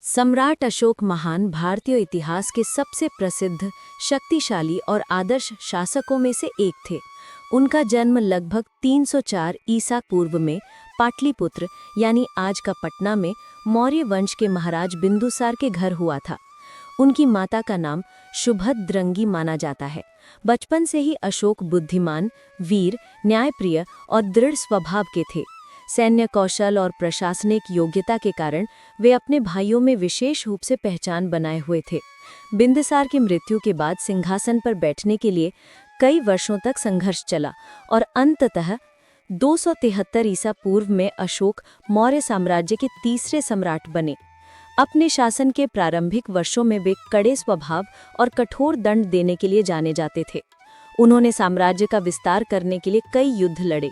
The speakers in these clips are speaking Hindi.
सम्राट अशोक महान भारतीय इतिहास के सबसे प्रसिद्ध, शक्तिशाली और आदर्श शासकों में से एक थे। उनका जन्म लगभग 304 ईसा पूर्व में पाटलिपुत्र यानी आज का पटना में मौर्य वंश के महाराज बिंदुसार के घर हुआ था। उनकी माता का नाम शुभद्रंगी माना जाता है। बचपन से ही अशोक बुद्धिमान, वीर, न्यायप्रिय और दृढ़ स्वभाव के थे। सैन्य कौशल और प्रशासनिक योग्यता के कारण वे अपने भाइयों में विशेष रूप से पहचान बनाए हुए थे। बिंदुसार की मृत्यु के बाद सिंहासन पर बैठने के लिए कई वर्षों तक संघर्ष चला और अंततः 273 ईसा पूर्व में अशोक मौर्य साम्राज्य के तीसरे सम्राट बने। अपने शासन के प्रारंभिक वर्षों में वे कड़े स्वभाव और कठोर दंड देने के लिए जाने जाते थे। उन्होंने साम्राज्य का विस्तार करने के लिए कई युद्ध लड़े।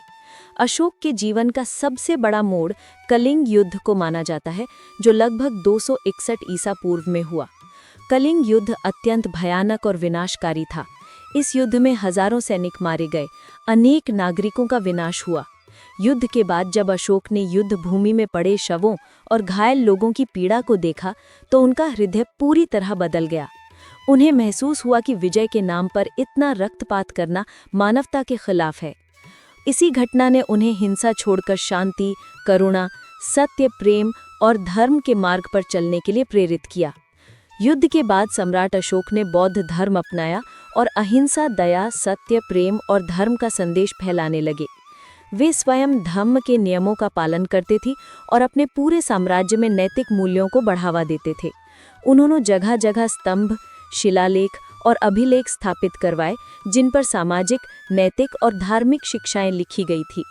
अशोक के जीवन का सबसे बड़ा मोड़ कलिंग युद्ध को माना जाता है, जो लगभग 261 ईसा पूर्व में हुआ। कलिंग युद्ध अत्यंत भयानक और विनाशकारी था। इस युद्ध में हजारों सैनिक मारे गए, अनेक नागरिकों का विनाश हुआ। युद्ध के बाद जब अशोक ने युद्ध भूमि में पड़े शवों और घायल लोगों की पीड़ा को देखा तो उनका हृदय पूरी तरह बदल गया। उन्हें महसूस हुआ कि विजय के नाम पर इतना रक्तपात करना मानवता के खिलाफ है। इसी घटना ने उन्हें हिंसा छोड़कर शांति, करुणा, सत्य, प्रेम और धर्म के मार्ग पर चलने के लिए प्रेरित किया। युद्ध के बाद सम्राट अशोक ने बौद्ध धर्म अपनाया और अहिंसा, दया, सत्य, प्रेम और धर्म का संदेश फैलाने लगे। वे स्वयं धम्म के नियमों का पालन करते थे और अपने पूरे साम्राज्य में नैतिक मूल्यों को बढ़ावा देते थे। उन्होंने जगह जगह स्तंभ, शिलालेख और अभिलेख स्थापित करवाए, जिन पर सामाजिक, नैतिक और धार्मिक शिक्षाएं लिखी गई थी।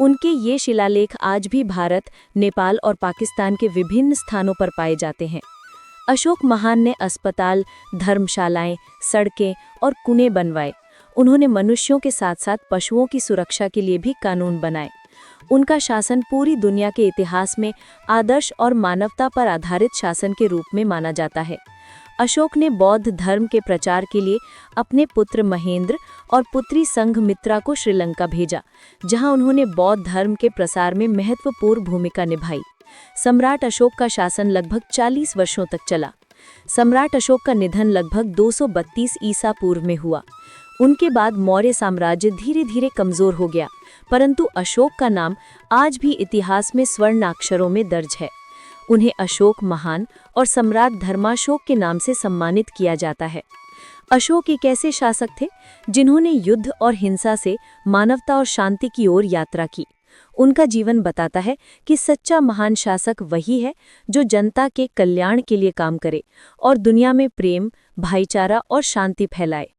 उनके ये शिलालेख आज भी भारत, नेपाल और पाकिस्तान के विभिन्न स्थानों पर पाए जाते हैं। अशोक महान ने अस्पताल, धर्मशालाएं, सड़कें और कुएं बनवाए। उन्होंने मनुष्यों के साथ साथ पशुओं की सुरक्षा के लिए भी कानून बनाए। उनका शासन पूरी दुनिया के इतिहास में आदर्श और मानवता पर आधारित शासन के रूप में माना जाता है। अशोक ने बौद्ध धर्म के प्रचार के लिए अपने पुत्र महेंद्र और पुत्री संघमित्रा को श्रीलंका भेजा, जहां उन्होंने बौद्ध धर्म के प्रसार में महत्वपूर्ण भूमिका निभाई। सम्राट अशोक का शासन लगभग 40 वर्षों तक चला। सम्राट अशोक का निधन लगभग 232 ईसा पूर्व में हुआ। उनके बाद मौर्य साम्राज्य धीरे धीरे कमजोर हो गया, परंतु अशोक का नाम आज भी इतिहास में स्वर्ण अक्षरों में दर्ज है। उन्हें अशोक महान और सम्राट धर्माशोक के नाम से सम्मानित किया जाता है। अशोक एक ऐसे शासक थे जिन्होंने युद्ध और हिंसा से मानवता और शांति की ओर यात्रा की। उनका जीवन बताता है कि सच्चा महान शासक वही है जो जनता के कल्याण के लिए काम करे और दुनिया में प्रेम, भाईचारा और शांति फैलाए।